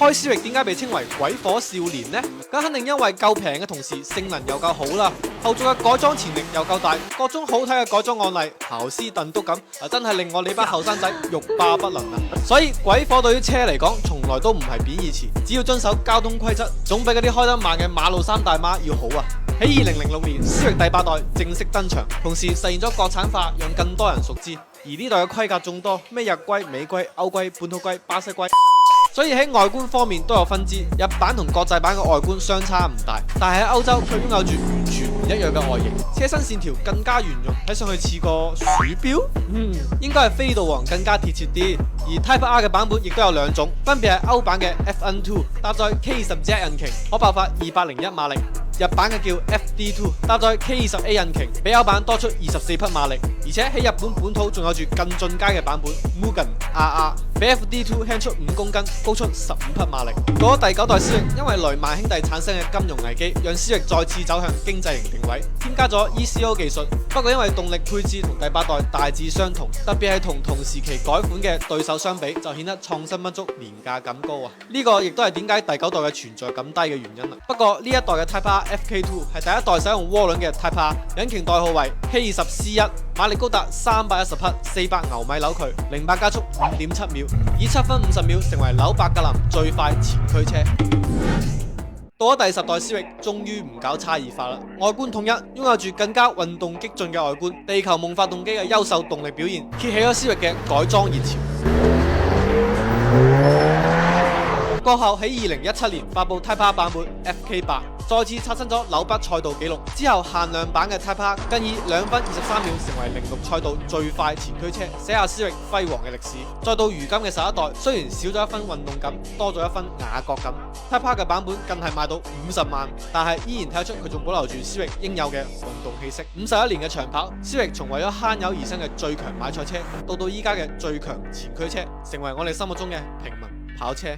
開思域點解被稱為鬼火少年呢？咁肯定因為夠平嘅同時性能又夠好啦，後續嘅改裝潛力又夠大，各種好睇嘅改裝案例姣屍燉篤咁，真係令我哋班後生仔欲罷不能啊！所以鬼火對於車嚟講，從來都唔係貶義詞，只要遵守交通規則，總比嗰啲開得慢嘅馬路三大媽要好啊！喺2006年，思域第8代正式登場，同時實現咗國產化，讓更多人熟知。而呢代嘅規格眾多，咩日規、美規、歐規、本土規、巴西規，所以喺外觀方面都有分支。日版同國際版嘅外觀相差唔大，但係喺歐洲卻擁有住完全唔一樣嘅外形，車身線條更加圓潤，睇上去似個鼠標。應該係飛度王更加貼切啲。而 Type R 嘅版本亦都有兩種，分別係歐版嘅 FN2 搭載 K20Z 引擎，可爆發201馬力。日版嘅叫 FD2， 搭載 K20A 引擎，比歐版多出24匹馬力，而且喺日本本土仲有住更進階嘅版本 Mugen RR， 比 FD2 輕出5公斤，高出15匹馬力。到咗第9代思域，因為雷曼兄弟產生嘅金融危機，讓思域再次走向經濟型定位，添加咗 ECO 技術。不過因為動力配置同第8代大致相同，特別係同時期改款嘅對手相比，就顯得創新不足，廉價感高啊！呢個亦都係點解第9代嘅存在感低嘅原因啦。不過呢一代嘅 Type R FK2 係第1代使用渦輪嘅 Type R， 引擎代號為 K20C1， 馬力高達310匹，400牛米扭矩，0-100加速5.7秒，以7分50秒成為紐伯格林最快前驅車。到咗第10代思域，終於唔搞差異化啦，外觀統一，擁有住更加運動激進嘅外觀，地球夢發動機嘅優秀動力表現，揭起咗思域嘅改裝熱潮。過後喺2017年發布 Type R 版本 FK8， 再次刷新咗紐北賽道紀錄。之後限量版嘅 Type R 更以2分23秒成為06賽道最快前驅車，寫下思域輝煌嘅歷史。再到如今嘅11代，雖然少咗一分運動感，多咗一分雅閣感。Type R 嘅版本更係賣到50萬，但係依然睇得出佢仲保留住思域應有嘅運動氣息。51年嘅長跑，思域從為咗慳油而生嘅最強買菜車，到依家嘅最強前驅車，成為我哋心目中嘅平民跑車。